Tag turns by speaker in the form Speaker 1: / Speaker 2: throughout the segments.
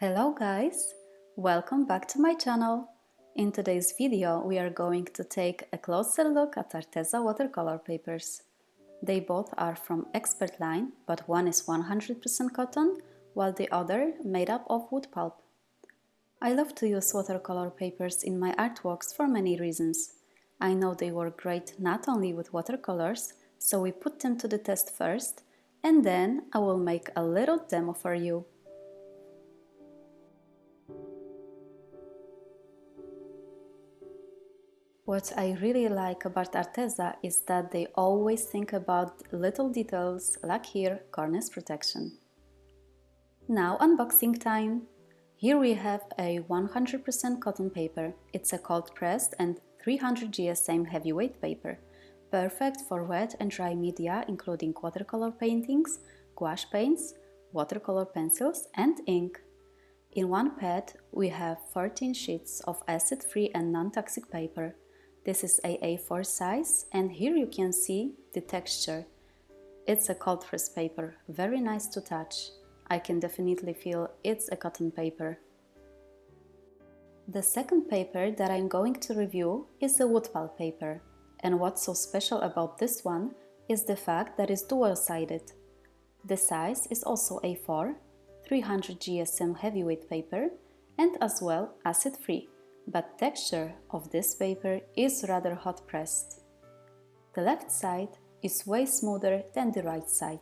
Speaker 1: Hello guys! Welcome back to my channel. In today's video we are going to take a closer look at ARTEZA watercolor papers. They both are from Expert line, but one is 100% cotton while the other made up of wood pulp. I love to use watercolor papers in my artworks for many reasons. I know they work great not only with watercolors, so we put them to the test first, and then I will make a little demo for you. What I really like about ARTEZA is that they always think about little details, like here, cornice protection. Now unboxing time! Here we have a 100% cotton paper. It's a cold pressed and 300 GSM heavyweight paper, perfect for wet and dry media including watercolor paintings, gouache paints, watercolor pencils and ink. In one pad we have 14 sheets of acid-free and non-toxic paper. This is a A4 size, and here you can see the texture. It's a cold press paper, very nice to touch. I can definitely feel it's a cotton paper. The second paper that I'm going to review is the Wood-pulp paper. And what's so special about this one is the fact that it's dual-sided. The size is also A4, 300 GSM heavyweight paper, and as well acid-free. But texture of this paper is rather hot pressed. The left side is way smoother than the right side.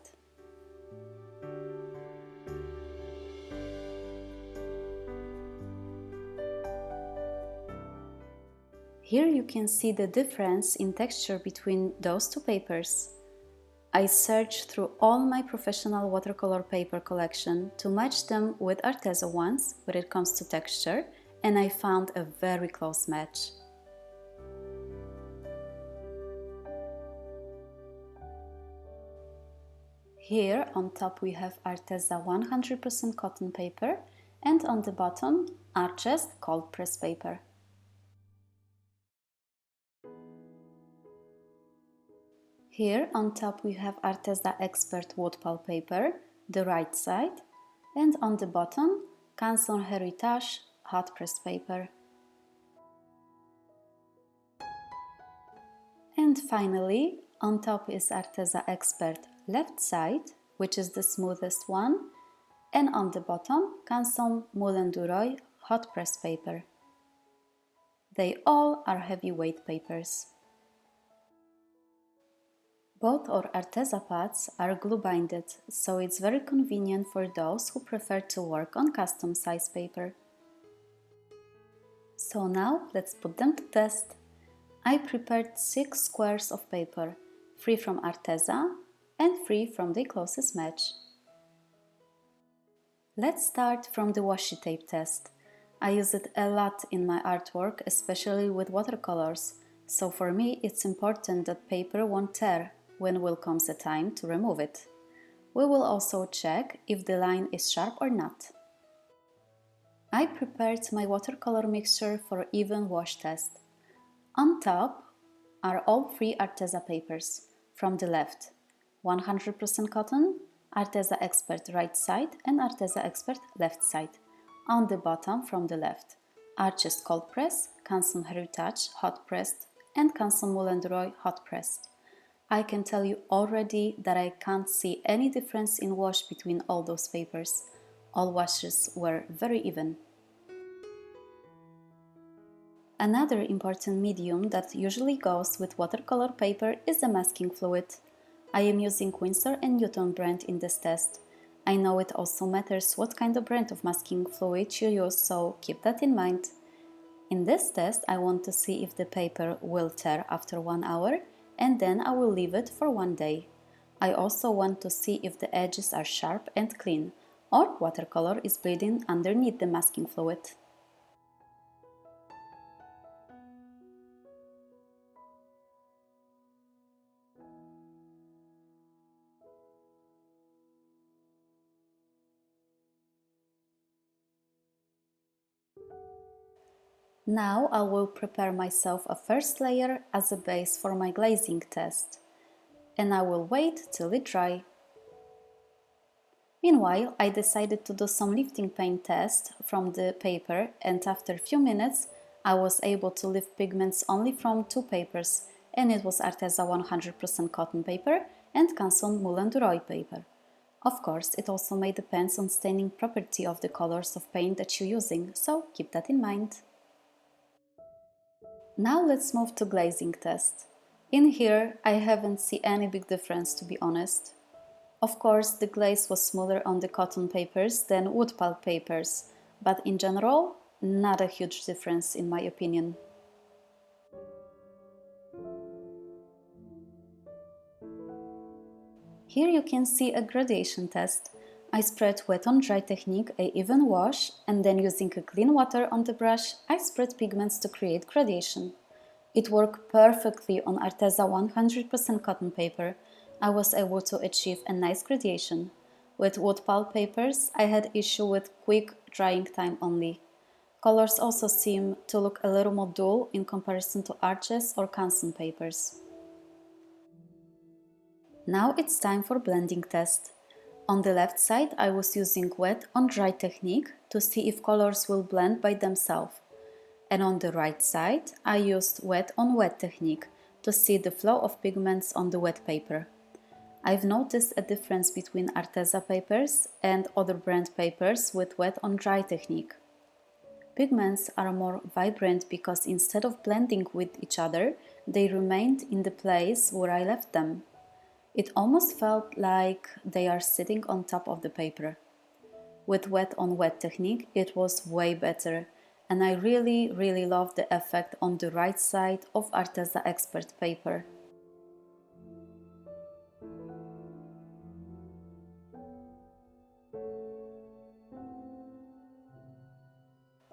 Speaker 1: Here you can see the difference in texture between those two papers. I searched through all my professional watercolor paper collection to match them with ARTEZA ones when it comes to texture, and I found a very close match. Here on top we have ARTEZA 100% cotton paper, and on the bottom ARTEZA cold press paper. Here on top we have ARTEZA Expert Wood-pulp paper, the right side, and on the bottom Canson Heritage hot press paper. And finally, on top is ARTEZA Expert left side, which is the smoothest one, and on the bottom Canson Moulin du Roi hot press paper. They all are heavyweight papers. Both our ARTEZA pads are glue-binded, so it's very convenient for those who prefer to work on custom size paper. So now let's put them to test. I prepared 6 squares of paper, 3 from ARTEZA and 3 from the closest match. Let's start from the washi tape test. I use it a lot in my artwork, especially with watercolors, so for me it's important that paper won't tear when will comes a time to remove it. We will also check if the line is sharp or not. I prepared my watercolor mixture for even wash test. On top are all 3 ARTEZA papers. From the left, 100% cotton, ARTEZA Expert right side and ARTEZA Expert left side. On the bottom from the left, ARTEZA cold press, Canson Heritage hot pressed and Canson Moulin du Roi hot pressed. I can tell you already that I can't see any difference in wash between all those papers. All washes were very even. Another important medium that usually goes with watercolor paper is the masking fluid. I am using Winsor & Newton brand in this test. I know it also matters what kind of brand of masking fluid you use, so keep that in mind. In this test I want to see if the paper will tear after 1 hour, and then I will leave it for 1 day. I also want to see if the edges are sharp and clean, or watercolor is bleeding underneath the masking fluid. Now I will prepare myself a first layer as a base for my glazing test, and I will wait till it dry. Meanwhile, I decided to do some lifting paint test from the paper, and after a few minutes I was able to lift pigments only from two papers, and it was ARTEZA 100% cotton paper and Canson Moulin du Roy paper. Of course, it also may depend on staining property of the colors of paint that you're using, so keep that in mind. Now let's move to glazing test. In here, I haven't seen any big difference, to be honest. Of course, the glaze was smoother on the cotton papers than wood-pulp papers, but in general, not a huge difference in my opinion. Here you can see a gradation test. I spread wet on dry technique a even wash, and then using a clean water on the brush, I spread pigments to create gradation. It worked perfectly on ARTEZA 100% cotton paper. I was able to achieve a nice gradation. With wood pulp papers, I had issue with quick drying time only. Colors also seem to look a little more dull in comparison to arches or Canson papers. Now it's time for blending test. On the left side, I was using wet on dry technique to see if colors will blend by themselves. And on the right side, I used wet on wet technique to see the flow of pigments on the wet paper. I've noticed a difference between ARTEZA papers and other brand papers with wet on dry technique. Pigments are more vibrant because instead of blending with each other, they remained in the place where I left them. It almost felt like they are sitting on top of the paper. With wet on wet technique, it was way better, and I really love the effect on the right side of ARTEZA Expert paper.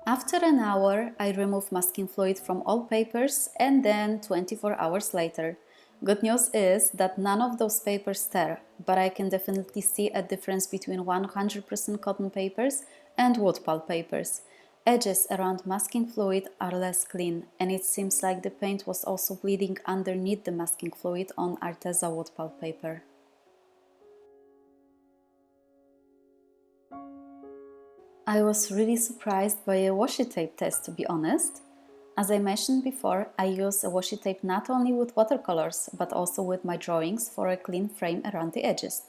Speaker 1: After an hour, I remove masking fluid from all papers, and then 24 hours later. Good news is that none of those papers tear, but I can definitely see a difference between 100% cotton papers and wood pulp papers. Edges around masking fluid are less clean, and it seems like the paint was also bleeding underneath the masking fluid on ARTEZA wood pulp paper. I was really surprised by a washi tape test, to be honest. As I mentioned before, I use a washi tape not only with watercolors, but also with my drawings for a clean frame around the edges.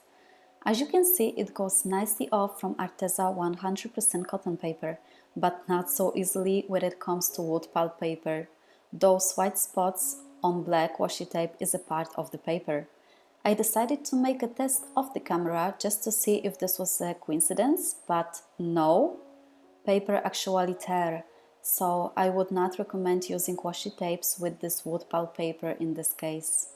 Speaker 1: As you can see, it goes nicely off from ARTEZA 100% cotton paper, but not so easily when it comes to wood pulp paper. Those white spots on black washi tape is a part of the paper. I decided to make a test off the camera just to see if this was a coincidence, but no, paper actually tear, so I would not recommend using washi tapes with this wood pulp paper in this case.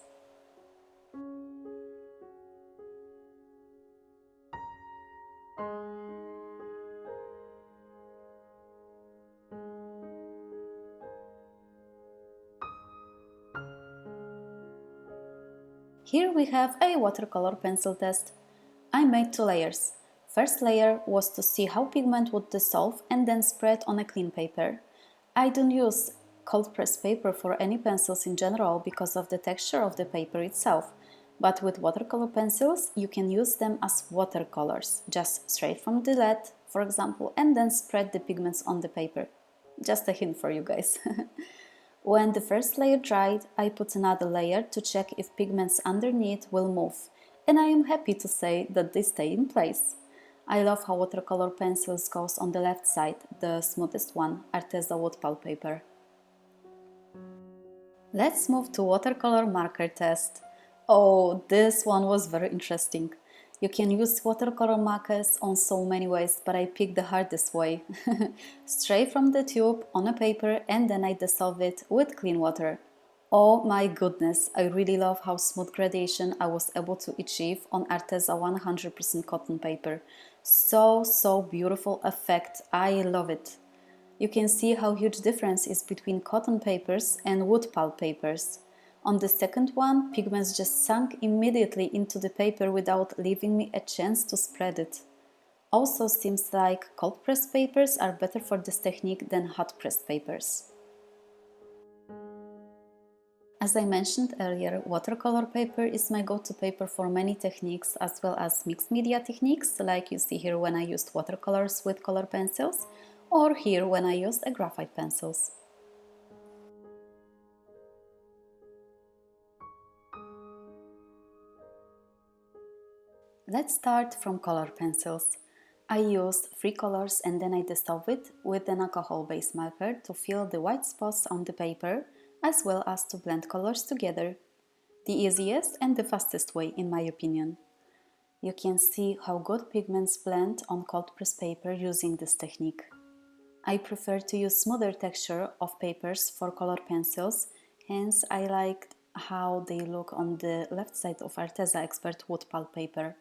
Speaker 1: Here we have a watercolor pencil test. I made two layers. First layer was to see how pigment would dissolve and then spread on a clean paper. I don't use cold pressed paper for any pencils in general because of the texture of the paper itself, but with watercolor pencils you can use them as watercolors, just straight from the lead, for example, and then spread the pigments on the paper. Just a hint for you guys. When the first layer dried, I put another layer to check if pigments underneath will move, and I am happy to say that they stay in place. I love how watercolor pencils goes on the left side, the smoothest one, ARTEZA wood pulp paper. Let's move to watercolor marker test. Oh, this one was very interesting. You can use watercolor markers on so many ways, but I picked the hardest way. Straight from the tube on a paper, and then I dissolve it with clean water. Oh my goodness, I really love how smooth gradation I was able to achieve on ARTEZA 100% cotton paper. So beautiful effect, I love it. You can see how huge difference is between cotton papers and wood pulp papers. On the second one, pigments just sunk immediately into the paper without leaving me a chance to spread it. Also seems like cold pressed papers are better for this technique than hot pressed papers. As I mentioned earlier, watercolor paper is my go-to paper for many techniques as well as mixed media techniques, like you see here when I used watercolors with color pencils, or here when I used graphite pencils. Let's start from color pencils. I used 3 colors and then I dissolved it with an alcohol-based marker to fill the white spots on the paper, as well as to blend colors together. The easiest and the fastest way, in my opinion. You can see how good pigments blend on cold press paper using this technique. I prefer to use smoother texture of papers for color pencils, hence I liked how they look on the left side of ARTEZA Expert Wood-pulp paper.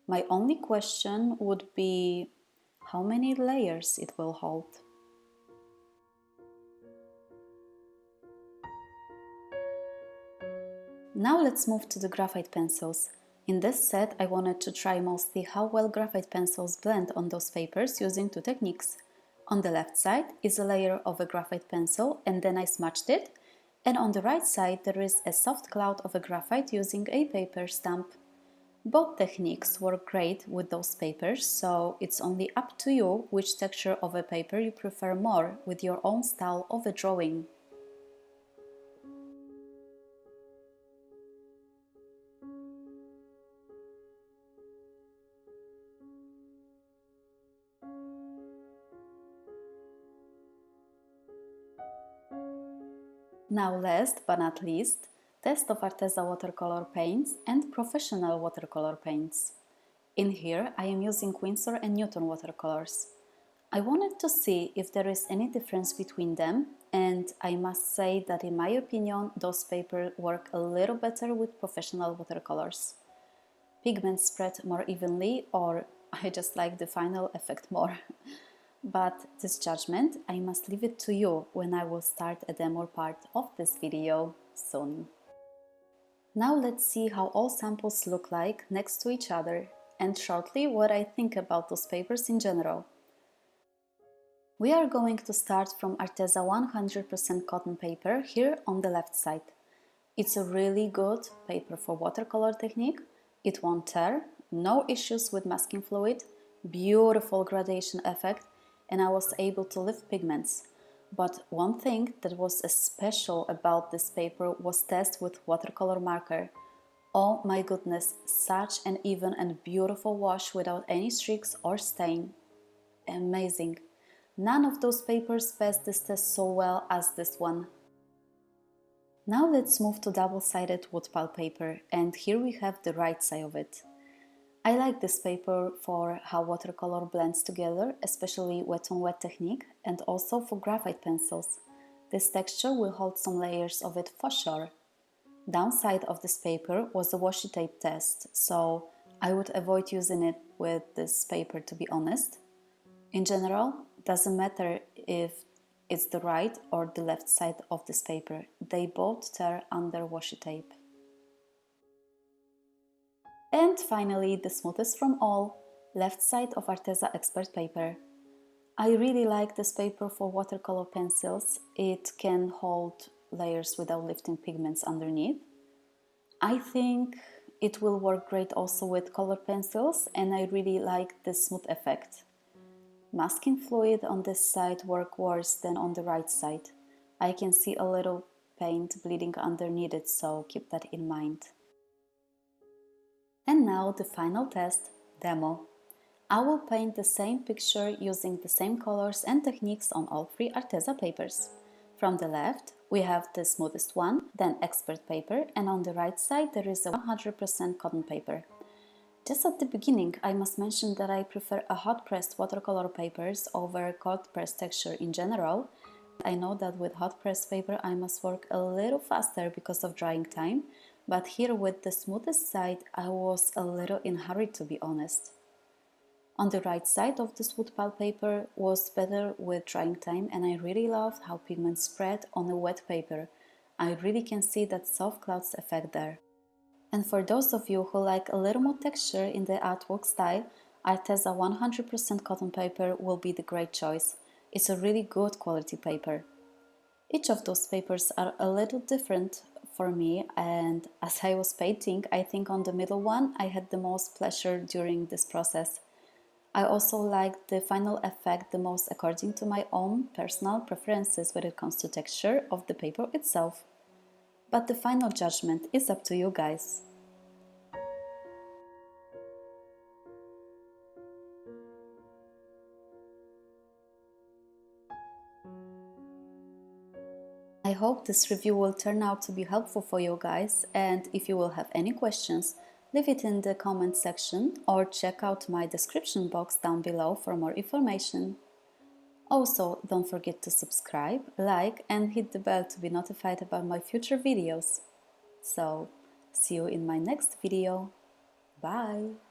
Speaker 1: My only question would be how many layers it will hold. Now let's move to the graphite pencils. In this set I wanted to try mostly how well graphite pencils blend on those papers using 2 techniques. On the left side is a layer of a graphite pencil and then I smudged it, and on the right side there is a soft cloud of a graphite using a paper stamp. Both techniques work great with those papers, so it's only up to you which texture of a paper you prefer more with your own style of a drawing. Now last but not least, test of ARTEZA watercolor paints and professional watercolor paints. In here I am using Winsor and Newton watercolors. I wanted to see if there is any difference between them, and I must say that in my opinion those papers work a little better with professional watercolors. Pigments spread more evenly, or I just like the final effect more. But this judgment I must leave it to you when I will start a demo part of this video soon. Now let's see how all samples look like next to each other, and shortly what I think about those papers in general. We are going to start from ARTEZA 100% cotton paper here on the left side. It's a really good paper for watercolor technique. It won't tear, no issues with masking fluid, beautiful gradation effect, and I was able to lift pigments. But one thing that was special about this paper was test with watercolor marker. Oh my goodness, such an even and beautiful wash without any streaks or stain. Amazing. None of those papers passed this test so well as this one. Now let's move to double-sided wood-pulp paper, and here we have the right side of it. I like this paper for how watercolor blends together, especially wet-on-wet technique, and also for graphite pencils. This texture will hold some layers of it for sure. Downside of this paper was the washi tape test, so I would avoid using it with this paper, to be honest. In general, doesn't matter if it's the right or the left side of this paper, they both tear under washi tape. And finally, the smoothest from all, left side of ARTEZA Expert paper. I really like this paper for watercolor pencils. It can hold layers without lifting pigments underneath. I think it will work great also with color pencils, and I really like the smooth effect. Masking fluid on this side works worse than on the right side. I can see a little paint bleeding underneath it, so keep that in mind. And now the final test, demo. I will paint the same picture using the same colors and techniques on all 3 ARTEZA papers. From the left, we have the smoothest one, then expert paper, and on the right side there is a 100% cotton paper. Just at the beginning, I must mention that I prefer a hot-pressed watercolor papers over cold-pressed texture in general. I know that with hot-pressed paper I must work a little faster because of drying time, but here with the smoothest side I was a little in a hurry, to be honest. On the right side of this wood-pulp paper was better with drying time, and I really loved how pigments spread on a wet paper. I really can see that soft clouds effect there. And for those of you who like a little more texture in the artwork style, ARTEZA 100% cotton paper will be the great choice. It's a really good quality paper. Each of those papers are a little different for me, and as I was painting, I think on the middle one I had the most pleasure during this process. I also liked the final effect the most according to my own personal preferences when it comes to texture of the paper itself. But the final judgment is up to you guys. I hope this review will turn out to be helpful for you guys, and if you will have any questions, leave it in the comment section or check out my description box down below for more information. Also, don't forget to subscribe, like and hit the bell to be notified about my future videos. So, see you in my next video. Bye!